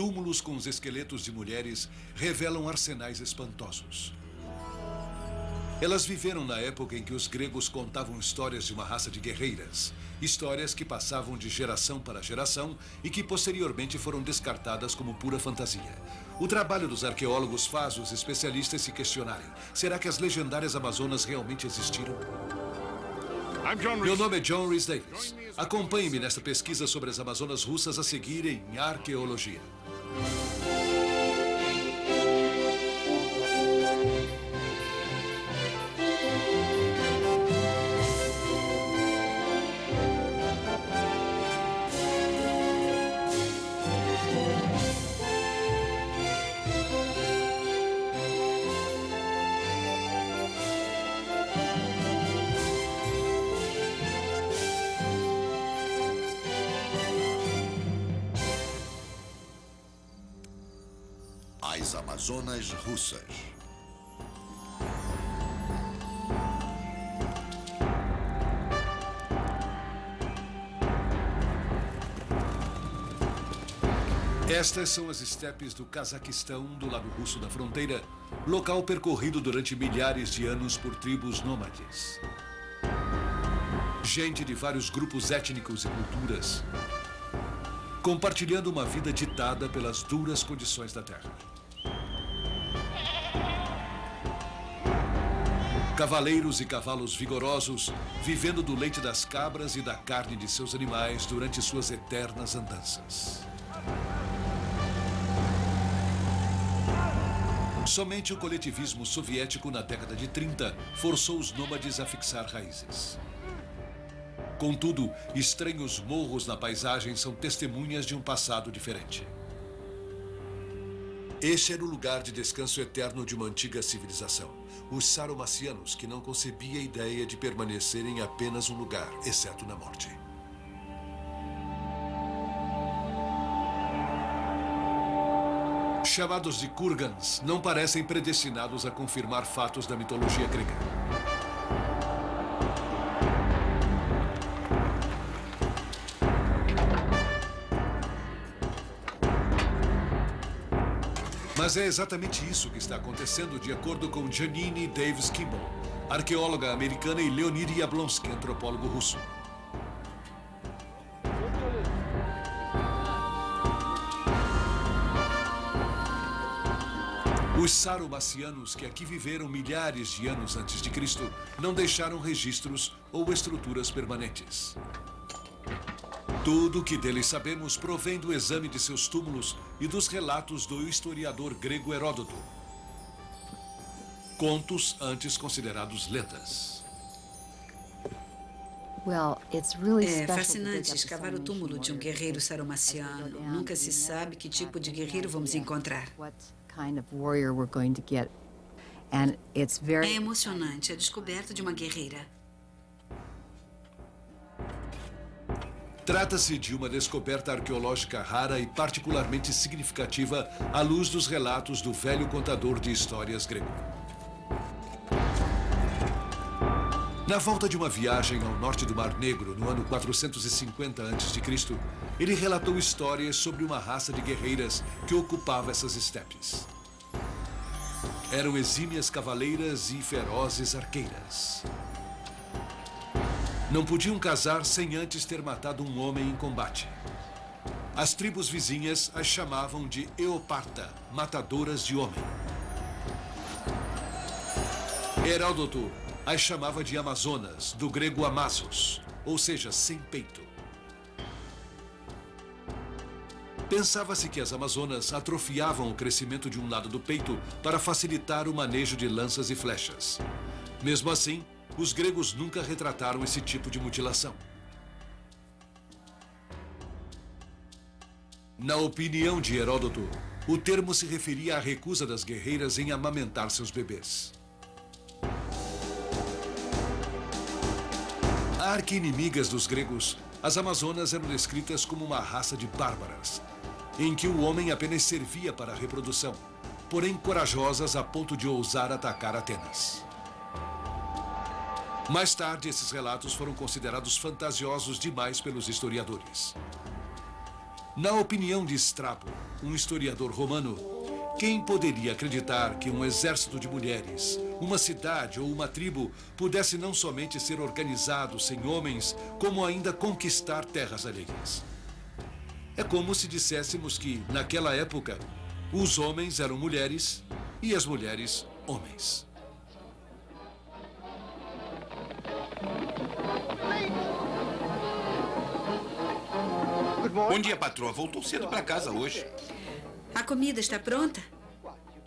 túmulos com os esqueletos de mulheres revelam arsenais espantosos. Elas viveram na época em que os gregos contavam histórias de uma raça de guerreiras. Histórias que passavam de geração para geração e que posteriormente foram descartadas como pura fantasia. O trabalho dos arqueólogos faz os especialistas se questionarem: será que as legendárias Amazonas realmente existiram? Meu nome é John Rhys Davis. Acompanhe-me nesta pesquisa sobre as Amazonas russas a seguir em Arqueologia. As Amazonas russas. Estas são as estepes do Cazaquistão, do lado russo da fronteira, local percorrido durante milhares de anos por tribos nômades. Gente de vários grupos étnicos e culturas, compartilhando uma vida ditada pelas duras condições da terra. Cavaleiros e cavalos vigorosos, vivendo do leite das cabras e da carne de seus animais durante suas eternas andanças. Somente o coletivismo soviético na década de 30 forçou os nômades a fixar raízes. Contudo, estranhos morros na paisagem são testemunhas de um passado diferente. Este era o lugar de descanso eterno de uma antiga civilização. Os saromacianos, que não concebia a ideia de permanecer em apenas um lugar, exceto na morte. Chamados de Kurgans, não parecem predestinados a confirmar fatos da mitologia grega. Mas é exatamente isso que está acontecendo, de acordo com Janine Davis Kimball, arqueóloga americana, e Leonid Yablonsky, antropólogo russo. Os saromacianos, que aqui viveram milhares de anos antes de Cristo, não deixaram registros ou estruturas permanentes. Tudo o que deles sabemos provém do exame de seus túmulos e dos relatos do historiador grego Heródoto. Contos antes considerados lendas. É fascinante escavar o túmulo de um guerreiro saromaciano. Nunca se sabe que tipo de guerreiro vamos encontrar. É emocionante a descoberta de uma guerreira. Trata-se de uma descoberta arqueológica rara e particularmente significativa à luz dos relatos do velho contador de histórias grego. Na volta de uma viagem ao norte do Mar Negro, no ano 450 a.C., ele relatou histórias sobre uma raça de guerreiras que ocupava essas estepes. Eram exímias cavaleiras e ferozes arqueiras. Não podiam casar sem antes ter matado um homem em combate. As tribos vizinhas as chamavam de Eoparta, matadoras de homem. Heródoto as chamava de Amazonas, do grego Amazos, ou seja, sem peito. Pensava-se que as Amazonas atrofiavam o crescimento de um lado do peito para facilitar o manejo de lanças e flechas. Mesmo assim, os gregos nunca retrataram esse tipo de mutilação. Na opinião de Heródoto, o termo se referia à recusa das guerreiras em amamentar seus bebês. Arqui-inimigas dos gregos, as Amazonas eram descritas como uma raça de bárbaras, em que o homem apenas servia para a reprodução, porém corajosas a ponto de ousar atacar Atenas. Mais tarde, esses relatos foram considerados fantasiosos demais pelos historiadores. Na opinião de Strabo, um historiador romano, quem poderia acreditar que um exército de mulheres, uma cidade ou uma tribo pudesse não somente ser organizado sem homens, como ainda conquistar terras alheias? É como se disséssemos que, naquela época, os homens eram mulheres e as mulheres, homens. Bom dia, patroa. Voltou cedo para casa hoje. A comida está pronta?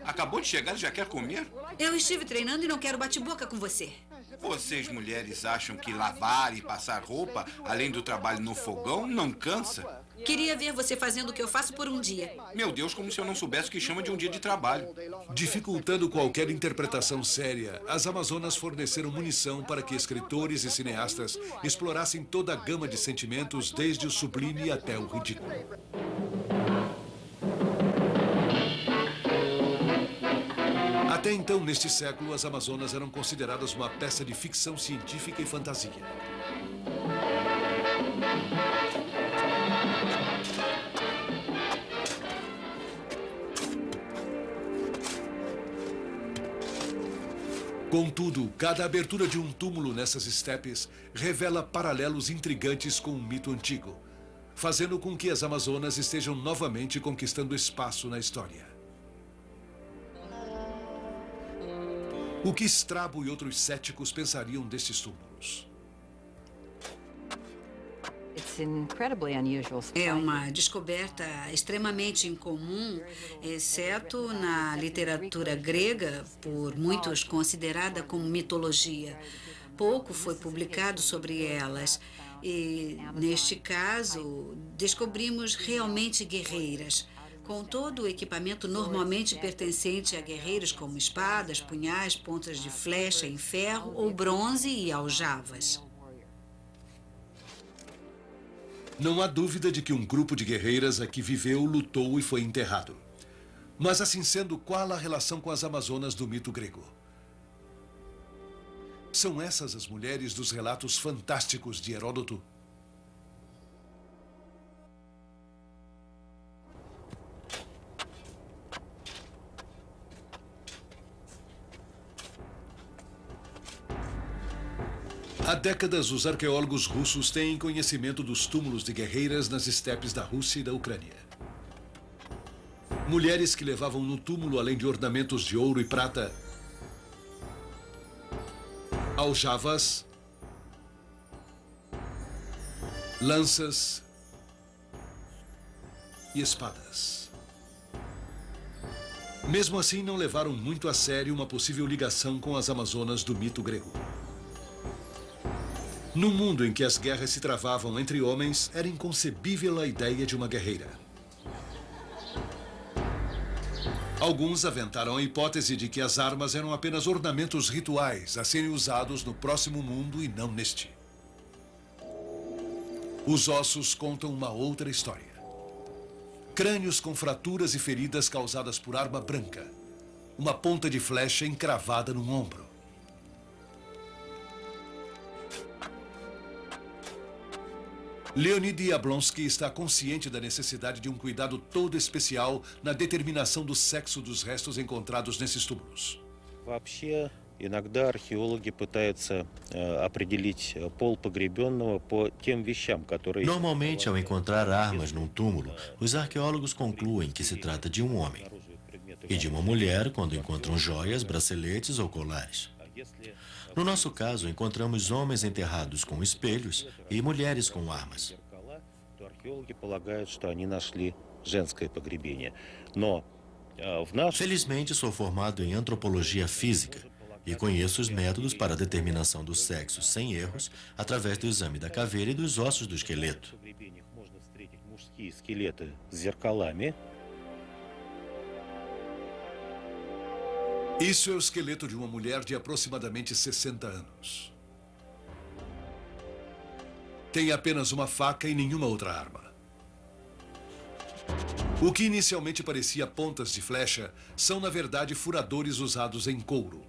Acabou de chegar e já quer comer? Eu estive treinando e não quero bate-boca com você. Vocês, mulheres, acham que lavar e passar roupa, além do trabalho no fogão, não cansa? Queria ver você fazendo o que eu faço por um dia. Meu Deus, como se eu não soubesse o que chama de um dia de trabalho. Dificultando qualquer interpretação séria, as Amazonas forneceram munição para que escritores e cineastas explorassem toda a gama de sentimentos, desde o sublime até o ridículo. Até então, neste século, as Amazonas eram consideradas uma peça de ficção científica e fantasia. Contudo, cada abertura de um túmulo nessas estepes revela paralelos intrigantes com um mito antigo, fazendo com que as Amazonas estejam novamente conquistando espaço na história. O que Strabo e outros céticos pensariam destes túmulos? É uma descoberta extremamente incomum, exceto na literatura grega, por muitos considerada como mitologia. Pouco foi publicado sobre elas. E, neste caso, descobrimos realmente guerreiras, com todo o equipamento normalmente pertencente a guerreiros, como espadas, punhais, pontas de flecha em ferro ou bronze e aljavas. Não há dúvida de que um grupo de guerreiras aqui viveu, lutou e foi enterrado. Mas, assim sendo, qual a relação com as Amazonas do mito grego? São essas as mulheres dos relatos fantásticos de Heródoto? Há décadas, os arqueólogos russos têm conhecimento dos túmulos de guerreiras nas estepes da Rússia e da Ucrânia. Mulheres que levavam no túmulo, além de ornamentos de ouro e prata, aljavas, lanças e espadas. Mesmo assim, não levaram muito a sério uma possível ligação com as Amazonas do mito grego. Num mundo em que as guerras se travavam entre homens, era inconcebível a ideia de uma guerreira. Alguns aventaram a hipótese de que as armas eram apenas ornamentos rituais a serem usados no próximo mundo e não neste. Os ossos contam uma outra história. Crânios com fraturas e feridas causadas por arma branca. Uma ponta de flecha encravada no ombro. Leonid Yablonsky está consciente da necessidade de um cuidado todo especial na determinação do sexo dos restos encontrados nesses túmulos. Иногда археологи пытаются определить пол погребенного по тем вещам, которые... Normalmente, ao encontrar armas num túmulo, os arqueólogos concluem que se trata de um homem e de uma mulher quando encontram joias, braceletes ou colares. No nosso caso, encontramos homens enterrados com espelhos e mulheres com armas. Felizmente, sou formado em antropologia física e conheço os métodos para a determinação do sexo sem erros através do exame da caveira e dos ossos do esqueleto. Isso é o esqueleto de uma mulher de aproximadamente 60 anos. Tem apenas uma faca e nenhuma outra arma. O que inicialmente parecia pontas de flecha são, na verdade, furadores usados em couro.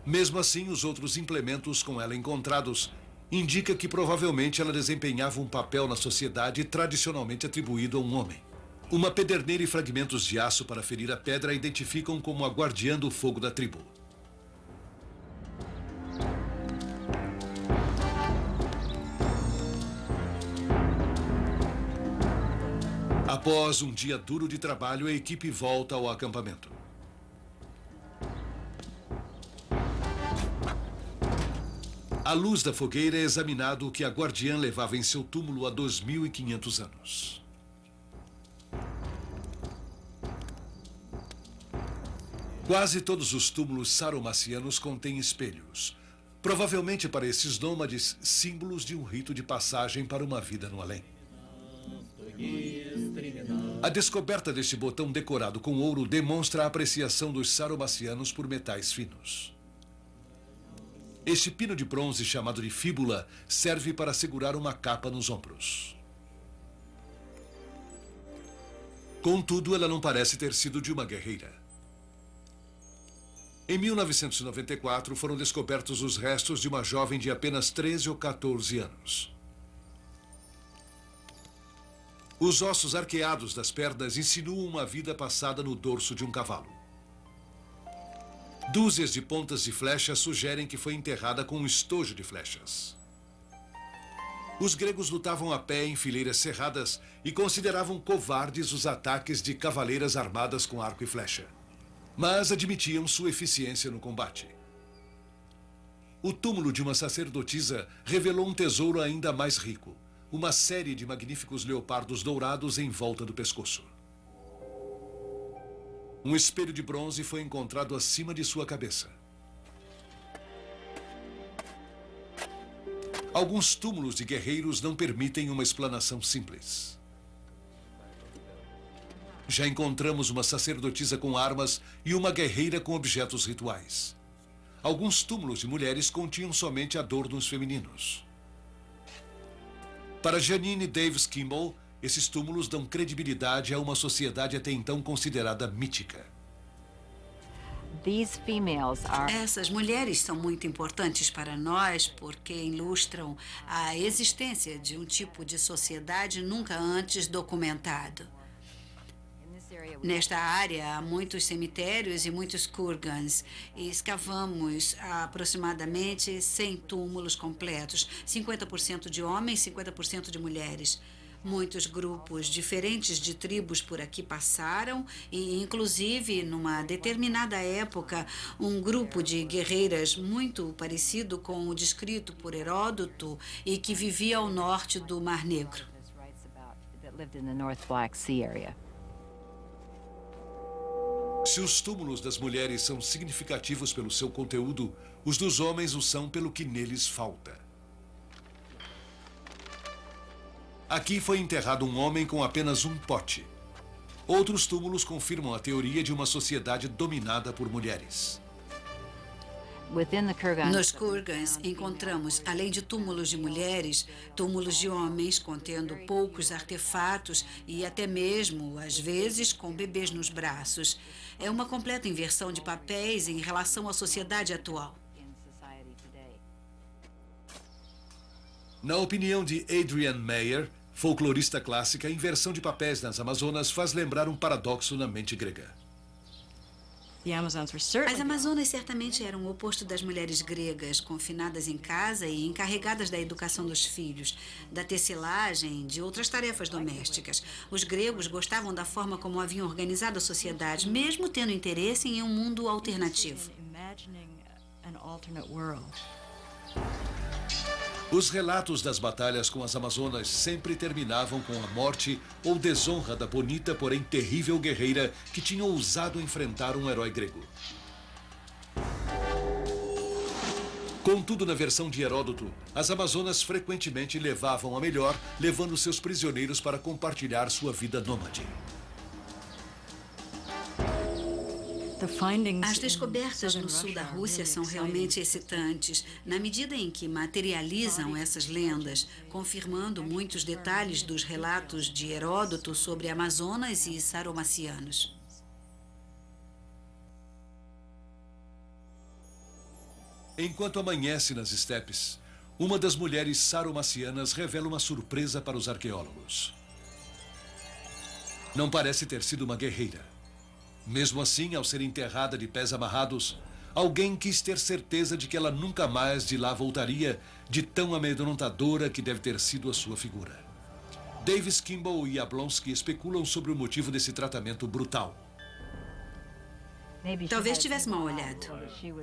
Mesmo assim, os outros implementos com ela encontrados indica que provavelmente ela desempenhava um papel na sociedade tradicionalmente atribuído a um homem. Uma pederneira e fragmentos de aço para ferir a pedra a identificam como a guardiã do fogo da tribo. Após um dia duro de trabalho, a equipe volta ao acampamento. À luz da fogueira é examinado o que a guardiã levava em seu túmulo há 2.500 anos. Quase todos os túmulos saromacianos contêm espelhos. Provavelmente para esses nômades, símbolos de um rito de passagem para uma vida no além. A descoberta deste botão decorado com ouro demonstra a apreciação dos saromacianos por metais finos. Este pino de bronze, chamado de fíbula, serve para segurar uma capa nos ombros. Contudo, ela não parece ter sido de uma guerreira. Em 1994, foram descobertos os restos de uma jovem de apenas 13 ou 14 anos. Os ossos arqueados das pernas insinuam uma vida passada no dorso de um cavalo. Dúzias de pontas de flechas sugerem que foi enterrada com um estojo de flechas. Os gregos lutavam a pé em fileiras cerradas e consideravam covardes os ataques de cavaleiras armadas com arco e flecha. Mas admitiam sua eficiência no combate. O túmulo de uma sacerdotisa revelou um tesouro ainda mais rico. Uma série de magníficos leopardos dourados em volta do pescoço. Um espelho de bronze foi encontrado acima de sua cabeça. Alguns túmulos de guerreiros não permitem uma explanação simples. Já encontramos uma sacerdotisa com armas e uma guerreira com objetos rituais. Alguns túmulos de mulheres continham somente adornos femininos. Para Janine Davis Kimball, esses túmulos dão credibilidade a uma sociedade até então considerada mítica. Essas mulheres são muito importantes para nós porque ilustram a existência de um tipo de sociedade nunca antes documentado. Nesta área, há muitos cemitérios e muitos kurgans. E escavamos aproximadamente 100 túmulos completos, 50% de homens, 50% de mulheres. Muitos grupos diferentes de tribos por aqui passaram e, inclusive, numa determinada época, um grupo de guerreiras muito parecido com o descrito por Heródoto e que vivia ao norte do Mar Negro. Se os túmulos das mulheres são significativos pelo seu conteúdo, os dos homens o são pelo que neles falta. Aqui foi enterrado um homem com apenas um pote. Outros túmulos confirmam a teoria de uma sociedade dominada por mulheres. Nos kurgans encontramos, além de túmulos de mulheres, túmulos de homens contendo poucos artefatos e até mesmo, às vezes, com bebês nos braços. É uma completa inversão de papéis em relação à sociedade atual. Na opinião de Adrienne Meyer, folclorista clássica, a inversão de papéis nas Amazonas faz lembrar um paradoxo na mente grega. As Amazonas certamente eram o oposto das mulheres gregas, confinadas em casa e encarregadas da educação dos filhos, da tecelagem, de outras tarefas domésticas. Os gregos gostavam da forma como haviam organizado a sociedade, mesmo tendo interesse em um mundo alternativo. Os relatos das batalhas com as Amazonas sempre terminavam com a morte ou desonra da bonita, porém terrível guerreira que tinha ousado enfrentar um herói grego. Contudo, na versão de Heródoto, as Amazonas frequentemente levavam a melhor, levando seus prisioneiros para compartilhar sua vida nômade. As descobertas no sul da Rússia são realmente excitantes, na medida em que materializam essas lendas, confirmando muitos detalhes dos relatos de Heródoto sobre Amazonas e saromacianos. Enquanto amanhece nas estepes, uma das mulheres saromacianas revela uma surpresa para os arqueólogos. Não parece ter sido uma guerreira. Mesmo assim, ao ser enterrada de pés amarrados, alguém quis ter certeza de que ela nunca mais de lá voltaria, de tão amedrontadora que deve ter sido a sua figura. Davis Kimball e Jablonski especulam sobre o motivo desse tratamento brutal. Talvez tivesse mal olhado.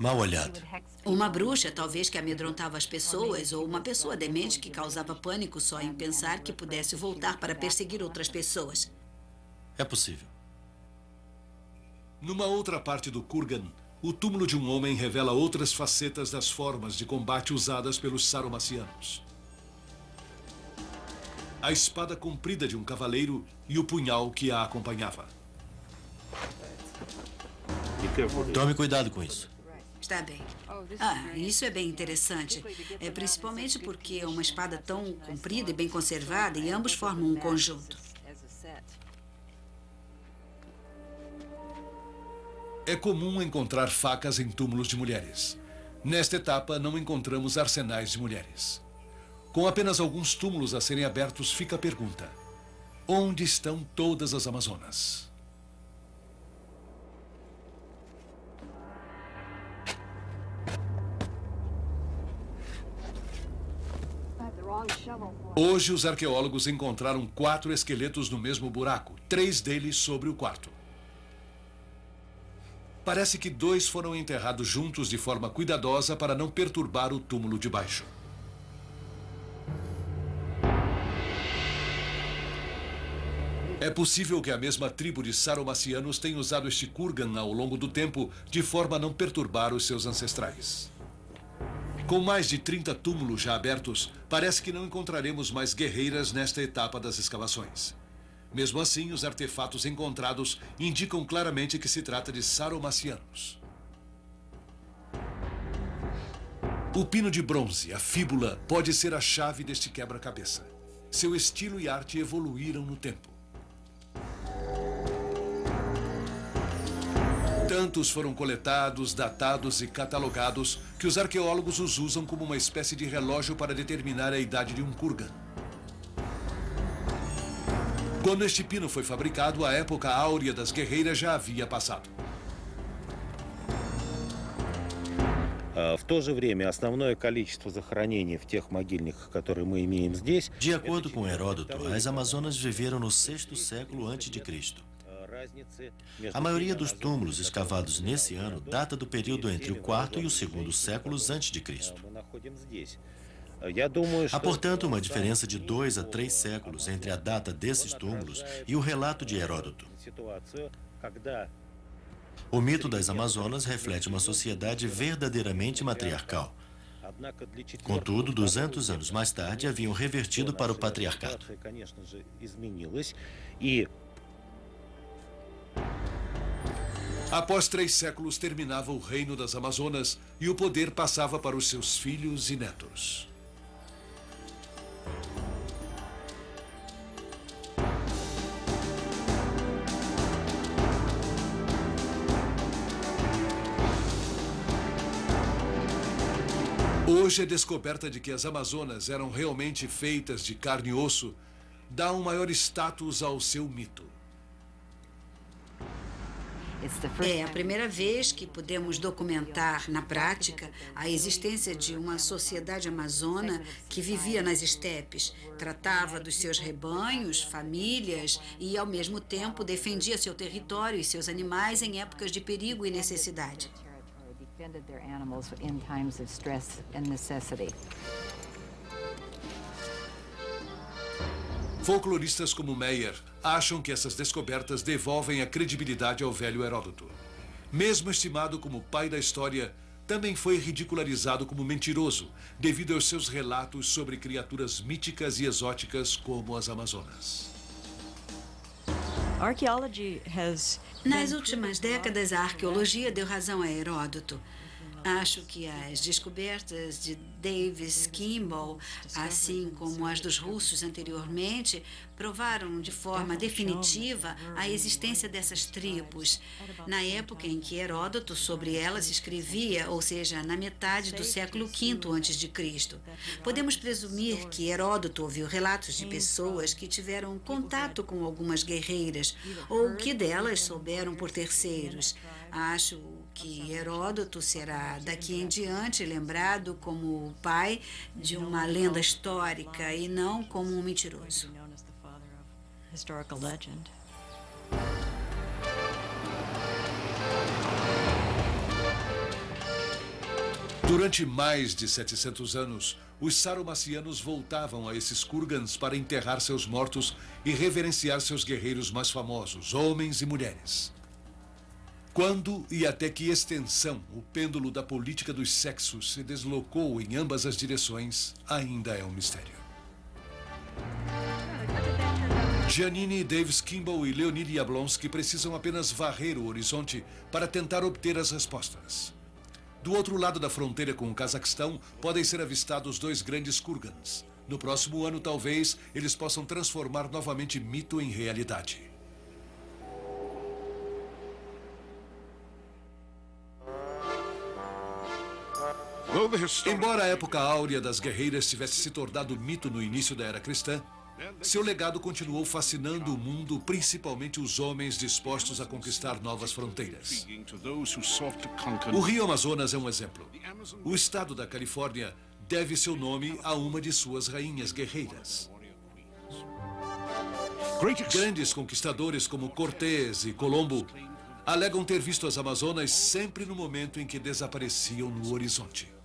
Mal olhado. Uma bruxa, talvez, que amedrontava as pessoas, ou uma pessoa demente que causava pânico só em pensar que pudesse voltar para perseguir outras pessoas. É possível. Numa outra parte do Kurgan, o túmulo de um homem revela outras facetas das formas de combate usadas pelos saromacianos. A espada comprida de um cavaleiro e o punhal que a acompanhava. Tome cuidado com isso. Está bem. Isso é bem interessante. Principalmente porque é uma espada tão comprida e bem conservada e ambos formam um conjunto. É comum encontrar facas em túmulos de mulheres. Nesta etapa, não encontramos arsenais de mulheres. Com apenas alguns túmulos a serem abertos, fica a pergunta: onde estão todas as Amazonas? Hoje, os arqueólogos encontraram 4 esqueletos no mesmo buraco, 3 deles sobre o quarto. Parece que 2 foram enterrados juntos de forma cuidadosa para não perturbar o túmulo de baixo. É possível que a mesma tribo de saromacianos tenha usado este kurgan ao longo do tempo de forma a não perturbar os seus ancestrais. Com mais de 30 túmulos já abertos, parece que não encontraremos mais guerreiras nesta etapa das escavações. Mesmo assim, os artefatos encontrados indicam claramente que se trata de saromacianos. O pino de bronze, a fíbula, pode ser a chave deste quebra-cabeça. Seu estilo e arte evoluíram no tempo. Tantos foram coletados, datados e catalogados que os arqueólogos os usam como uma espécie de relógio para determinar a idade de um kurgan. Quando este pino foi fabricado, a época áurea das guerreiras já havia passado. В то же время основное количество захоронений в тех могильниках, которые мы имеем здесь. De acordo com Heródoto, as Amazonas viveram no 6º século a.C. A maioria dos túmulos escavados nesse ano data do período entre o 4º e o 2º séculos a.C. Há, portanto, uma diferença de 2 a 3 séculos entre a data desses túmulos e o relato de Heródoto. O mito das Amazonas reflete uma sociedade verdadeiramente matriarcal. Contudo, 200 anos mais tarde, haviam revertido para o patriarcado. Após 3 séculos, terminava o reino das Amazonas e o poder passava para os seus filhos e netos. Hoje, a descoberta de que as Amazonas eram realmente feitas de carne e osso dá um maior status ao seu mito. É a primeira vez que podemos documentar na prática a existência de uma sociedade amazona que vivia nas estepes, tratava dos seus rebanhos, famílias e, ao mesmo tempo, defendia seu território e seus animais em épocas de perigo e necessidade. Folcloristas como Meyer acham que essas descobertas devolvem a credibilidade ao velho Heródoto. Mesmo estimado como pai da história, também foi ridicularizado como mentiroso devido aos seus relatos sobre criaturas míticas e exóticas como as Amazonas. Nas últimas décadas, a arqueologia deu razão a Heródoto. Acho que as descobertas de Davis Kimball, assim como as dos russos anteriormente, provaram de forma definitiva a existência dessas tribos, na época em que Heródoto sobre elas escrevia, ou seja, na metade do século V a.C. Podemos presumir que Heródoto ouviu relatos de pessoas que tiveram contato com algumas guerreiras, ou que delas souberam por terceiros. Acho que Heródoto será daqui em diante lembrado como o pai de uma lenda histórica e não como um mentiroso. Durante mais de 700 anos, os sarumacianos voltavam a esses kurgans para enterrar seus mortos e reverenciar seus guerreiros mais famosos, homens e mulheres. Quando e até que extensão o pêndulo da política dos sexos se deslocou em ambas as direções ainda é um mistério. Giannini, Davis Kimball e Leonid Jablonski precisam apenas varrer o horizonte para tentar obter as respostas. Do outro lado da fronteira com o Cazaquistão, podem ser avistados dois grandes kurgans. No próximo ano, talvez, eles possam transformar novamente mito em realidade. Embora a época áurea das guerreiras tivesse se tornado mito no início da era cristã, seu legado continuou fascinando o mundo, principalmente os homens dispostos a conquistar novas fronteiras. O Rio Amazonas é um exemplo. O estado da Califórnia deve seu nome a uma de suas rainhas guerreiras. Grandes conquistadores como Cortés e Colombo alegam ter visto as Amazonas sempre no momento em que desapareciam no horizonte.